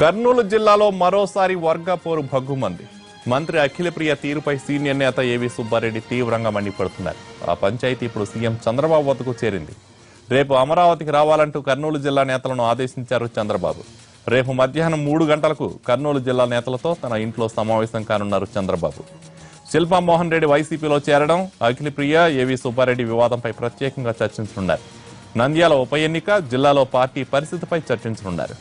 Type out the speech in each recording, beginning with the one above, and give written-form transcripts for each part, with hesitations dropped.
కర్నూలు జిల్లాలో మరోసారి వర్గ పోరు భగ్గుమంది. మంత్రి అఖిలప్రియ తీరుపై సీనియర్ నేత ఏవి సుబ్బారెడ్డి తీవ్రంగా మండిపడుతున్నారు. ఆ పంచాయతీ ఇప్పుడు సీఎం చంద్రబాబు వద్దకు చేరింది. రేపు అమరావతికి రావాలంటూ కర్నూలు జిల్లా నేతలను ఆదేశించారు చంద్రబాబు. రేపు మధ్యాహ్నం 3 గంటలకు కర్నూలు జిల్లా నేతలతో తన ఇంట్లో సమావేశం కానున్నారు చంద్రబాబు. శిల్పా మోహన్ రెడ్డి వైసీపీలో చేరడం, అఖిలప్రియ ఏవి సుబ్బారెడ్డి వివాదంపై ప్రత్యేకంగా చర్చించనున్నారు. నంద్యాల ఉప ఎన్నిక, జిల్లాలో పార్టీ పరిస్థితిపై చర్చించనున్నారు.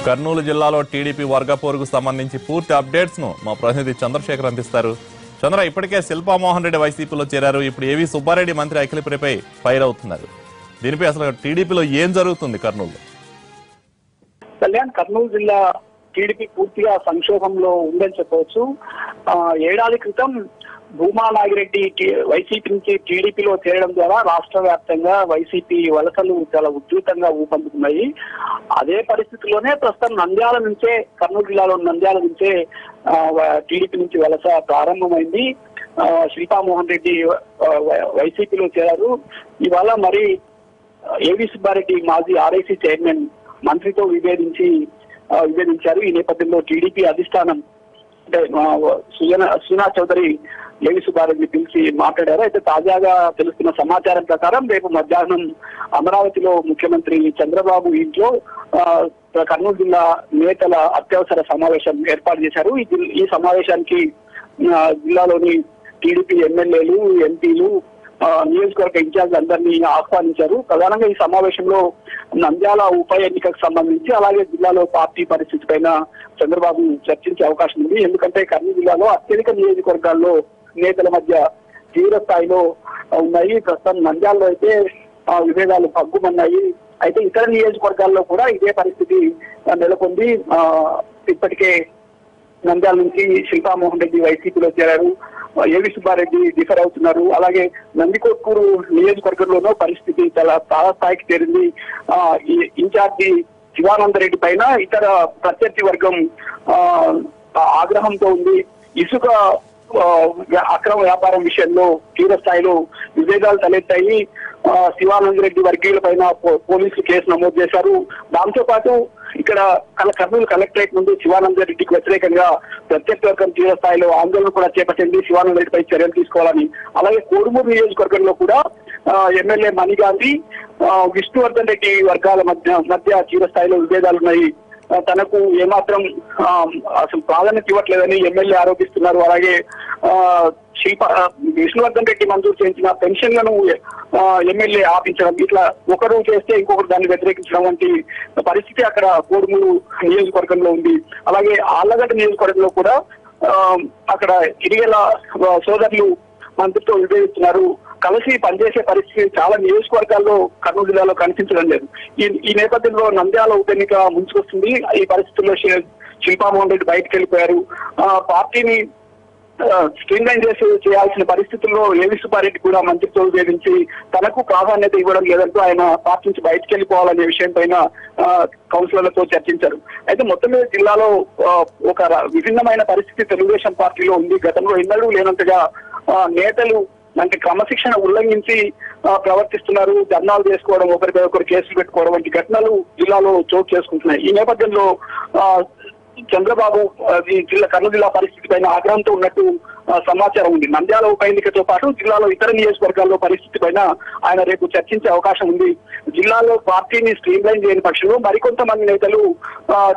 కర్నూలు జిల్లాలో టీడీపీ వర్గ పోరుకు సంబంధించి పూర్తి అప్డేట్స్ ను మా ప్రతినిధి చంద్రశేఖర్ అందిస్తారు. చంద్ర, ఇప్పటికే శిల్పా మోహన్ రెడ్డి వైసీపీలో చేరారు. ఇప్పుడు ఏవి సుబ్బారెడ్డి మంత్రి అఖిలప్రియపై ఫైర్ అవుతున్నారు. దీనిపై అసలు టీడీపీలో ఏం జరుగుతుంది కర్నూలులో? కళ్యాణ్, కర్నూలు జిల్లా టీడీపీ పూర్తిగా సంక్షోభంలో ఉందని చెప్పవచ్చు. ఏడాది క్రితం భూమా నాగిరెడ్డి వైసీపీ నుంచి టీడీపీలో చేరడం ద్వారా రాష్ట్ర వ్యాప్తంగా వైసీపీ వలసలు చాలా ఉధృతంగా ఊపందుకున్నాయి. అదే పరిస్థితిలోనే ప్రస్తుతం నంద్యాల నుంచే, కర్నూలు జిల్లాలో నంద్యాల నుంచే టీడీపీ నుంచి వలస ప్రారంభమైంది. శిల్పా మోహన్ రెడ్డి వైసీపీలో చేరారు. ఇవాళ మరి ఏవి సుబ్బారెడ్డి మాజీ ఆర్ఐసీ చైర్మన్ మంత్రితో విభేదించారు. ఈ నేపథ్యంలో టీడీపీ అధిష్టానం అంటే సుజనా చౌదరి ఏవి సుబ్బారెడ్డిని పిలిచి మాట్లాడారు. అయితే తాజాగా తెలుస్తున్న సమాచారం ప్రకారం రేపు మధ్యాహ్నం అమరావతిలో ముఖ్యమంత్రి చంద్రబాబు ఇంట్లో కర్నూలు జిల్లా నేతల అత్యవసర సమావేశం ఏర్పాటు చేశారు. ఈ సమావేశానికి జిల్లాలోని టీడీపీ ఎమ్మెల్యేలు, ఎంపీలు, నియోజకవర్గ ఇన్ఛార్జ్ అందరినీ ఆహ్వానించారు. ప్రధానంగా ఈ సమావేశంలో నంద్యాల ఉప ఎన్నికకు సంబంధించి, అలాగే జిల్లాలో పార్టీ పరిస్థితి పైన చంద్రబాబు చర్చించే అవకాశం ఉంది. ఎందుకంటే కర్నూలు జిల్లాలో అత్యధిక నియోజకవర్గాల్లో నేతల మధ్య తీవ్ర స్థాయిలో ఉన్నాయి. ప్రస్తుతం నంద్యాలలో అయితే విభేదాలు పగ్గుమన్నాయి. అయితే ఇతర నియోజకవర్గాల్లో కూడా ఇదే పరిస్థితి నెలకొంది. ఇప్పటికే నంద్యాల నుంచి శిల్పా మోహన్ రెడ్డి వైసీపీలో చేరారు. ఏవి సుబ్బారెడ్డి డిఫర్ అవుతున్నారు. అలాగే నందికొట్కూరు నియోజకవర్గంలోనూ పరిస్థితి చాలా తారస్థాయికి చేరింది. ఇన్ఛార్జి శివానందరెడ్డి పైన ఇతర ప్రత్యర్థి వర్గం ఆగ్రహంతో ఉంది. ఇసుక అక్రమ వ్యాపారం విషయంలో తీవ్ర స్థాయిలో విభేదాలు తలెత్తాయి. శివానందరెడ్డి వర్గీయుల పైన పోలీసులు కేసు నమోదు చేశారు. దాంతో పాటు ఇక్కడ కర్నూలు కలెక్టరేట్ ముందు శివానందరెడ్డికి వ్యతిరేకంగా ప్రత్యర్థి వర్గం తీవ్ర స్థాయిలో ఆందోళన కూడా చేపట్టింది, శివానందరెడ్డిపై చర్యలు తీసుకోవాలని. అలాగే కోడుమూరు నియోజకవర్గంలో కూడా ఎమ్మెల్యే మణిగాంధీ, విష్ణువర్ధన్ రెడ్డి వర్గాల మధ్య తీవ్ర స్థాయిలో విభేదాలు ఉన్నాయి. తనకు ఏమాత్రం అసలు ప్రాధాన్యత ఇవ్వట్లేదని ఎమ్మెల్యే ఆరోపిస్తున్నారు. అలాగే విష్ణువర్ధన్ రెడ్డి మంజూరు చేయించిన పెన్షన్లను ఎమ్మెల్యే ఆపించడం, ఇట్లా ఒకరు చేస్తే ఇంకొకరు దాన్ని వ్యతిరేకించడం వంటి పరిస్థితి అక్కడ కోడుమూరు నియోజకవర్గంలో ఉంది. అలాగే ఆళ్లగడ్డ నియోజకవర్గంలో కూడా అక్కడ ఇరిగేల సోదరులు మంత్రితో విభేదిస్తున్నారు. కలిసి పనిచేసే పరిస్థితి చాలా నియోజకవర్గాల్లో కర్నూలు జిల్లాలో కనిపించడం లేదు. ఈ నేపథ్యంలో నంద్యాల ఉప ఎన్నిక ముంచుకొస్తుంది. ఈ పరిస్థితుల్లో శిల్పా మోహన్ రెడ్డి బయటకు వెళ్ళిపోయారు. పార్టీని స్ట్రీమ్లైన్ చేయాల్సిన పరిస్థితుల్లో ఏవి సుబ్బారెడ్డి కూడా మంత్రితో విభేదించి తనకు ప్రాధాన్యత ఇవ్వడం లేదంటూ ఆయన పార్టీ నుంచి బయటకు వెళ్ళిపోవాలనే విషయం పైన కౌన్సిలర్లతో చర్చించారు. అయితే మొత్తం మీద జిల్లాలో ఒక విభిన్నమైన పరిస్థితి తెలుగుదేశం పార్టీలో ఉంది. గతంలో ఎన్నడూ లేనంతగా నేతలు అంటే క్రమశిక్షణ ఉల్లంఘించి ప్రవర్తిస్తున్నారు. ధర్నాలు చేసుకోవడం, ఒకరిపై ఒకరు కేసులు పెట్టుకోవడం వంటి ఘటనలు జిల్లాలో చోటు చేసుకుంటున్నాయి. ఈ నేపథ్యంలో చంద్రబాబు కర్నూలు జిల్లా పరిస్థితి పైన ఆగ్రహంతో ఉన్నట్టు సమాచారం ఉంది. నంద్యాల ఉప ఎన్నికతో పాటు జిల్లాలో ఇతర నియోజకవర్గాల్లో పరిస్థితి పైన ఆయన రేపు చర్చించే అవకాశం ఉంది. జిల్లాలో పార్టీని స్ట్రీమ్లైన్ చేయని పక్షంలో మరికొంతమంది నేతలు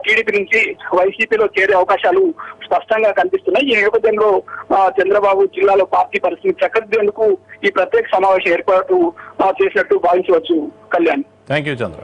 టీడీపీ నుంచి వైసీపీలో చేరే అవకాశాలు స్పష్టంగా కనిపిస్తున్నాయి. ఈ నేపథ్యంలో చంద్రబాబు జిల్లాలో పార్టీ పరిస్థితిని చక్కదిద్దేందుకు ఈ ప్రత్యేక సమావేశం ఏర్పాటు చేసినట్టు భావించవచ్చు. కళ్యాణ్. Thank you Chandra.